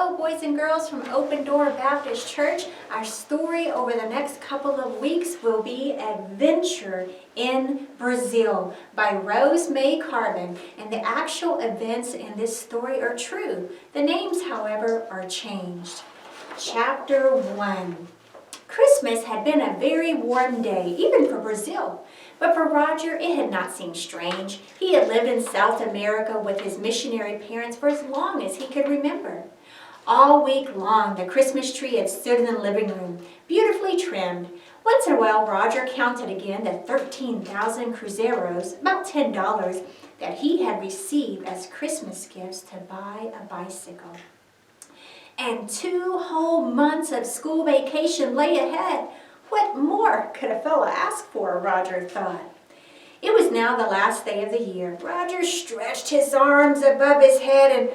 Hello, boys and girls from Open Door Baptist Church. Our story over the next couple of weeks will be Adventure in Brazil by Rose May Carbon. And the actual events in this story are true. The names, however, are changed. Chapter 1. Christmas had been a very warm day, even for Brazil. But for Roger, it had not seemed strange. He had lived in South America with his missionary parents for as long as he could remember. All week long, the Christmas tree had stood in the living room, beautifully trimmed. Once in a while, Roger counted again the 13,000 cruzeiros, about $10, that he had received as Christmas gifts to buy a bicycle. And 2 whole months of school vacation lay ahead. What more could a fellow ask for, Roger thought. It was now the last day of the year. Roger stretched his arms above his head and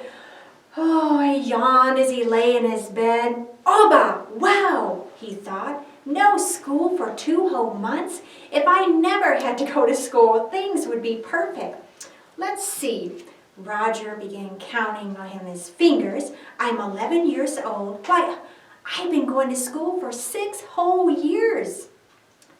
he yawned as he lay in his bed. Oba! Wow, he thought. No school for 2 whole months? If I never had to go to school, things would be perfect. Let's see. Roger began counting on his fingers. I'm 11 years old. Why, I've been going to school for 6 whole years.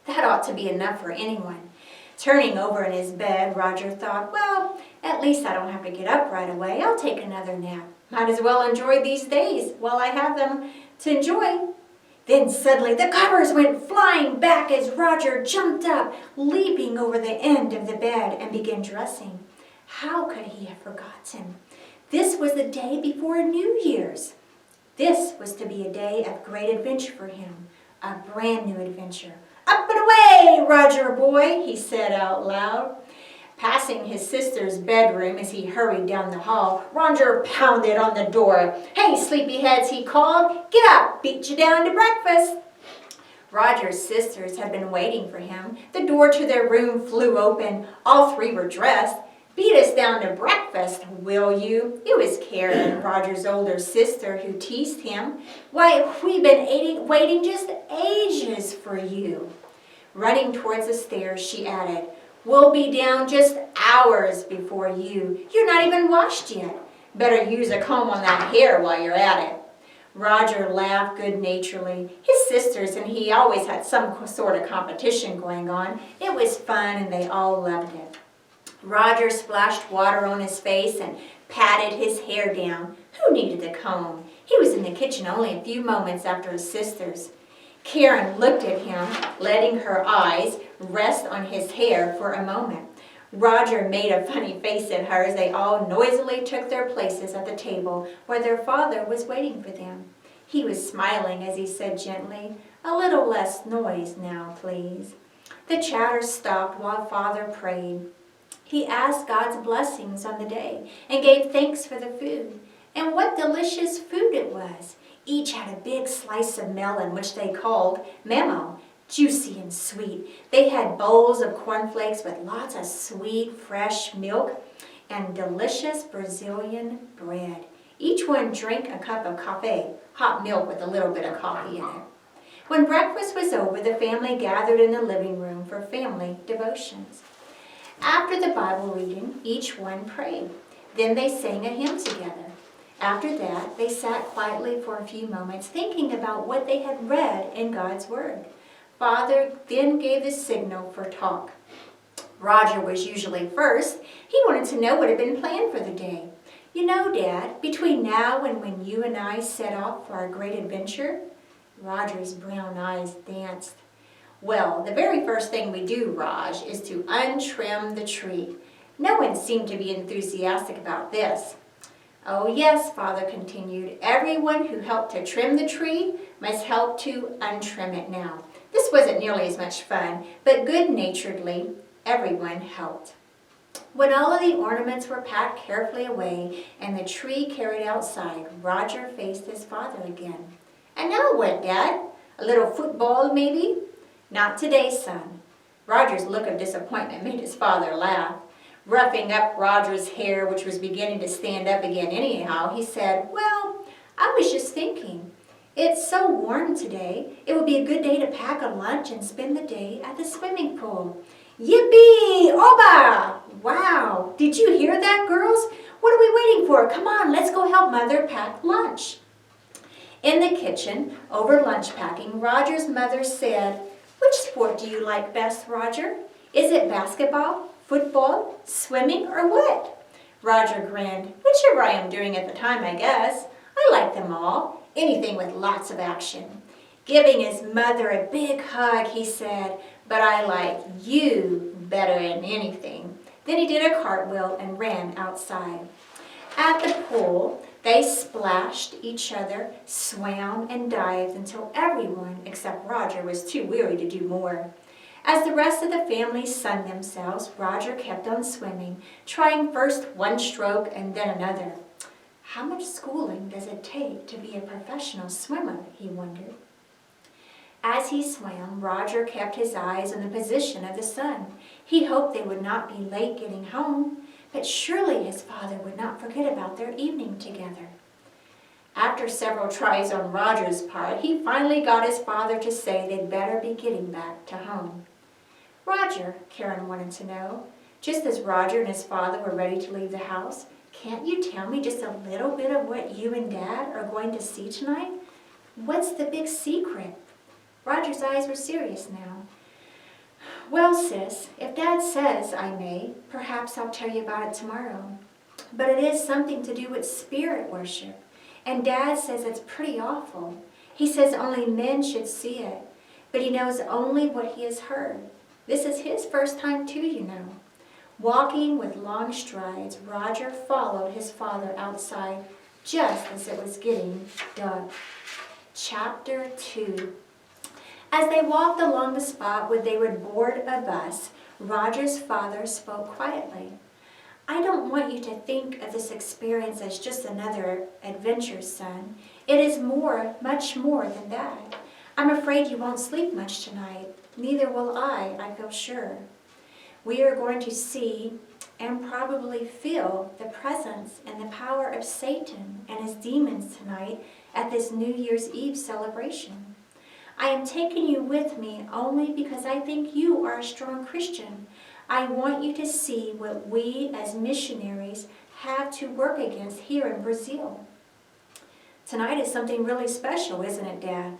That ought to be enough for anyone. Turning over in his bed, Roger thought, well, at least I don't have to get up right away. I'll take another nap. Might as well enjoy these days while I have them to enjoy. Then suddenly the covers went flying back as Roger jumped up, leaping over the end of the bed and began dressing. How could he have forgotten? This was the day before New Year's. This was to be a day of great adventure for him, a brand new adventure. Up and away, Roger boy, he said out loud. Passing his sister's bedroom as he hurried down the hall, Roger pounded on the door. Hey, sleepyheads, he called. Get up, beat you down to breakfast. Roger's sisters had been waiting for him. The door to their room flew open. All 3 were dressed. Beat us down to breakfast, will you? It was Karen, Roger's older sister, who teased him. Why, we've been waiting just ages for you. Running towards the stairs, she added, we'll be down just hours before you. You're not even washed yet. Better use a comb on that hair while you're at it. Roger laughed good-naturedly. His sisters and he always had some sort of competition going on. It was fun and they all loved it. Roger splashed water on his face and patted his hair down. Who needed a comb? He was in the kitchen only a few moments after his sisters. Karen looked at him, letting her eyes rest on his hair for a moment. Roger made a funny face at her as they all noisily took their places at the table where their father was waiting for them. He was smiling as he said gently, a little less noise now, please. The chatter stopped while Father prayed. He asked God's blessings on the day and gave thanks for the food. And what delicious food it was. Each had a big slice of melon, which they called memo, juicy and sweet. They had bowls of cornflakes with lots of sweet, fresh milk and delicious Brazilian bread. Each one drank a cup of coffee, hot milk with a little bit of coffee in it. When breakfast was over, the family gathered in the living room for family devotions. After the Bible reading, each one prayed. Then they sang a hymn together. After that, they sat quietly for a few moments, thinking about what they had read in God's Word. Father then gave the signal for talk. Roger was usually first. He wanted to know what had been planned for the day. You know, Dad, between now and when you and I set off for our great adventure, Roger's brown eyes danced. Well, the very first thing we do, Raj, is to untrim the tree. No one seemed to be enthusiastic about this. Oh yes, Father continued, everyone who helped to trim the tree must help to untrim it now. This wasn't nearly as much fun, but good-naturedly, everyone helped. When all of the ornaments were packed carefully away and the tree carried outside, Roger faced his father again. And now what, Dad? A little football, maybe? Not today, son. Roger's look of disappointment made his father laugh. Roughing up Roger's hair, which was beginning to stand up again anyhow, he said, well, I was just thinking. It's so warm today. It would be a good day to pack a lunch and spend the day at the swimming pool. Yippee! Oba! Wow! Did you hear that, girls? What are we waiting for? Come on, let's go help Mother pack lunch. In the kitchen, over lunch packing, Roger's mother said, "Which sport do you like best, Roger? Is it basketball, football, swimming, or what?" Roger grinned. "Whichever I am doing at the time, I guess. I like them all. Anything with lots of action." Giving his mother a big hug, he said, "But I like you better than anything." Then he did a cartwheel and ran outside. At the pool, they splashed each other, swam and dived until everyone except Roger was too weary to do more. As the rest of the family sunned themselves, Roger kept on swimming, trying first one stroke and then another. How much schooling does it take to be a professional swimmer, he wondered. As he swam, Roger kept his eyes on the position of the sun. He hoped they would not be late getting home, but surely his father would not forget about their evening together. After several tries on Roger's part, he finally got his father to say they'd better be getting back to home. "Roger," Karen wanted to know, just as Roger and his father were ready to leave the house, "can't you tell me just a little bit of what you and Dad are going to see tonight? What's the big secret?" Roger's eyes were serious now. "Well, sis, if Dad says I may, perhaps I'll tell you about it tomorrow. But it is something to do with spirit worship, and Dad says it's pretty awful. He says only men should see it, but he knows only what he has heard. This is his first time too, you know." Walking with long strides, Roger followed his father outside just as it was getting dark. Chapter 2. As they walked along the spot where they would board a bus, Roger's father spoke quietly. "I don't want you to think of this experience as just another adventure, son. It is more, much more than that. I'm afraid you won't sleep much tonight. Neither will I feel sure. We are going to see and probably feel the presence and the power of Satan and his demons tonight at this New Year's Eve celebration. I am taking you with me only because I think you are a strong Christian. I want you to see what we as missionaries have to work against here in Brazil." "Tonight is something really special, isn't it, Dad?"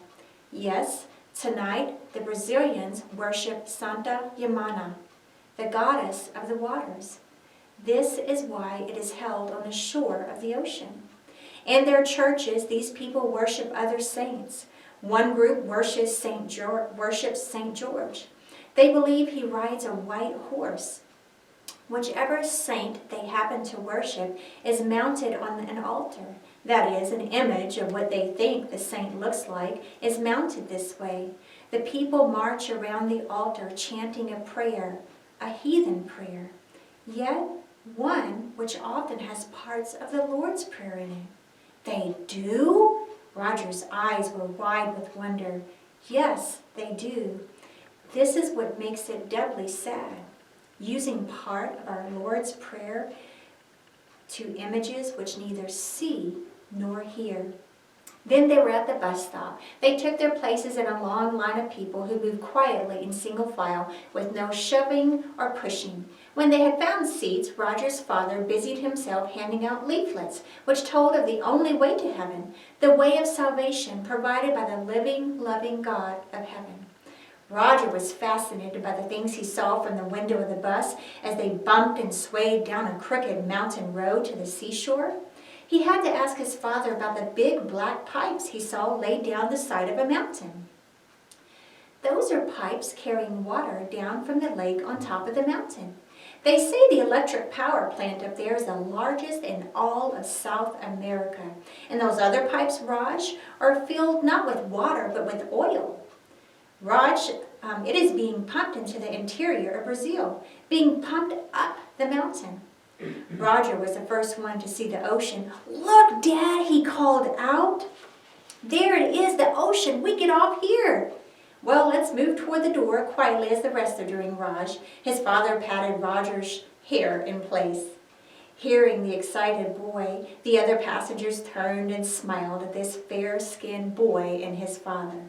"Yes, tonight the Brazilians worship Santa Yamana, the goddess of the waters. This is why it is held on the shore of the ocean. In their churches, these people worship other saints. One group worships St. George. They believe he rides a white horse. Whichever saint they happen to worship is mounted on an altar. That is, an image of what they think the saint looks like is mounted this way. The people march around the altar chanting a prayer, a heathen prayer, yet one which often has parts of the Lord's Prayer in it." "They do?" Roger's eyes were wide with wonder. "Yes, they do. This is what makes it doubly sad. Using part of our Lord's Prayer to images which neither see nor hear." Then they were at the bus stop. They took their places in a long line of people who moved quietly in single file with no shoving or pushing. When they had found seats, Roger's father busied himself handing out leaflets which told of the only way to heaven, the way of salvation provided by the living, loving God of heaven. Roger was fascinated by the things he saw from the window of the bus as they bumped and swayed down a crooked mountain road to the seashore. He had to ask his father about the big black pipes he saw laid down the side of a mountain. "Those are pipes carrying water down from the lake on top of the mountain. They say the electric power plant up there is the largest in all of South America. And those other pipes, Raj, are filled not with water but with oil. Raj, it is being pumped into the interior of Brazil, being pumped up the mountain." Roger was the first one to see the ocean. "Look, Dad," he called out. "There it is, the ocean. We get off here." "Well, let's move toward the door quietly as the rest are doing, Raj." His father patted Roger's hair in place. Hearing the excited boy, the other passengers turned and smiled at this fair-skinned boy and his father.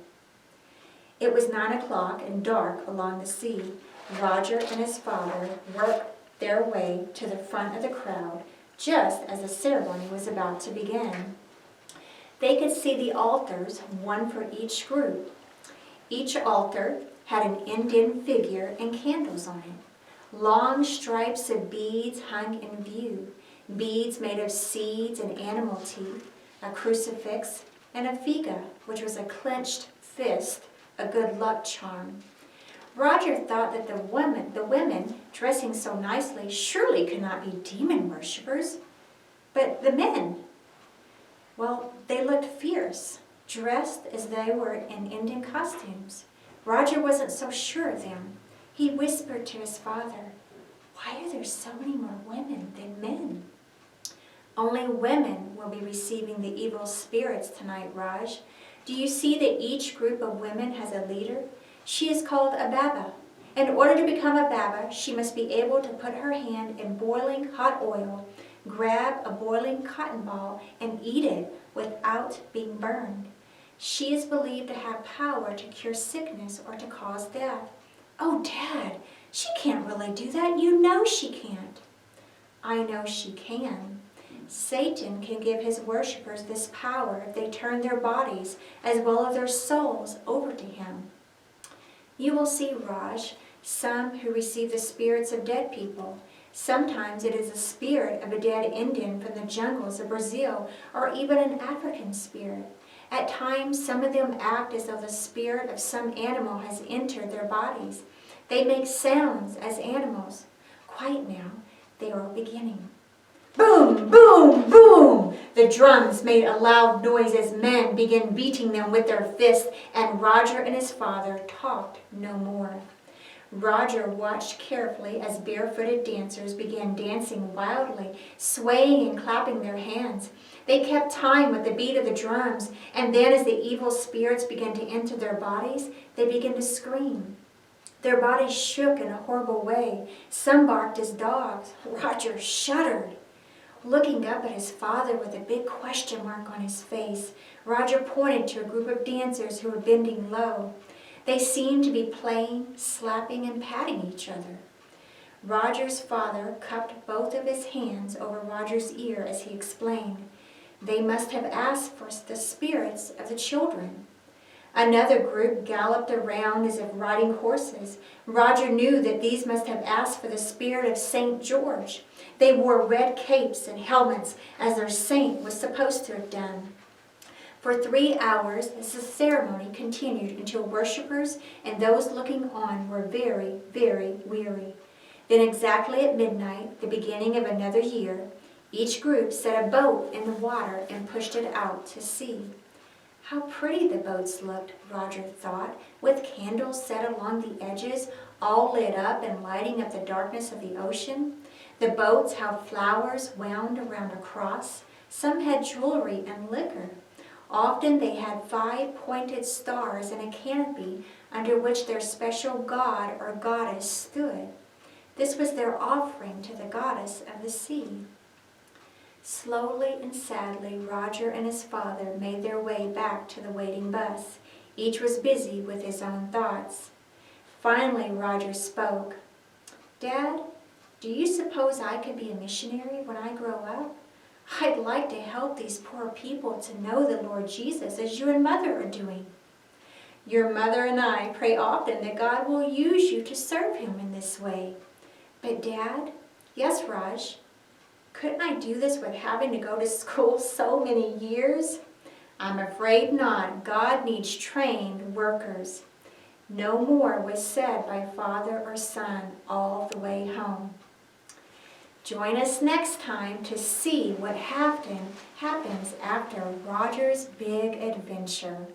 It was 9 o'clock and dark along the sea. Roger and his father worked their way to the front of the crowd just as the ceremony was about to begin. They could see the altars, one for each group. Each altar had an Indian figure and candles on it. Long stripes of beads hung in view, beads made of seeds and animal teeth, a crucifix, and a figa, which was a clenched fist, a good luck charm. Roger thought that the women dressing so nicely surely could not be demon worshippers. But the men, well, they looked fierce, dressed as they were in Indian costumes. Roger wasn't so sure of them. He whispered to his father, "Why are there so many more women than men?" "Only women will be receiving the evil spirits tonight, Raj. Do you see that each group of women has a leader? She is called a Baba. In order to become a Baba, she must be able to put her hand in boiling hot oil, grab a boiling cotton ball, and eat it without being burned. She is believed to have power to cure sickness or to cause death." "Oh, Dad, she can't really do that. You know she can't." "I know she can. Satan can give his worshippers this power if they turn their bodies as well as their souls over to him. You will see, Raj, some who receive the spirits of dead people. Sometimes it is the spirit of a dead Indian from the jungles of Brazil, or even an African spirit. At times, some of them act as though the spirit of some animal has entered their bodies. They make sounds as animals. Quiet now, they are beginning." Boom, boom, boom! The drums made a loud noise as men began beating them with their fists, and Roger and his father talked no more. Roger watched carefully as barefooted dancers began dancing wildly, swaying and clapping their hands. They kept time with the beat of the drums, and then as the evil spirits began to enter their bodies, they began to scream. Their bodies shook in a horrible way. Some barked as dogs. Roger shuddered. Looking up at his father with a big question mark on his face, Roger pointed to a group of dancers who were bending low. They seemed to be playing, slapping, and patting each other. Roger's father cupped both of his hands over Roger's ear as he explained, "They must have asked for the spirits of the children." Another group galloped around as if riding horses. Roger knew that these must have asked for the spirit of St. George. They wore red capes and helmets as their saint was supposed to have done. For 3 hours, the ceremony continued until worshippers and those looking on were very, very weary. Then exactly at midnight, the beginning of another year, each group set a boat in the water and pushed it out to sea. How pretty the boats looked, Roger thought, with candles set along the edges, all lit up and lighting up the darkness of the ocean. The boats held flowers wound around a cross. Some had jewelry and liquor. Often they had 5 pointed stars in a canopy under which their special god or goddess stood. This was their offering to the goddess of the sea. Slowly and sadly, Roger and his father made their way back to the waiting bus. Each was busy with his own thoughts. Finally, Roger spoke. "Dad, do you suppose I could be a missionary when I grow up? I'd like to help these poor people to know the Lord Jesus as you and Mother are doing." "Your mother and I pray often that God will use you to serve Him in this way." "But Dad..." "Yes, Raj. Couldn't I do this with having to go to school so many years?" "I'm afraid not. God needs trained workers." No more was said by father or son all the way home. Join us next time to see what happens after Roger's big adventure.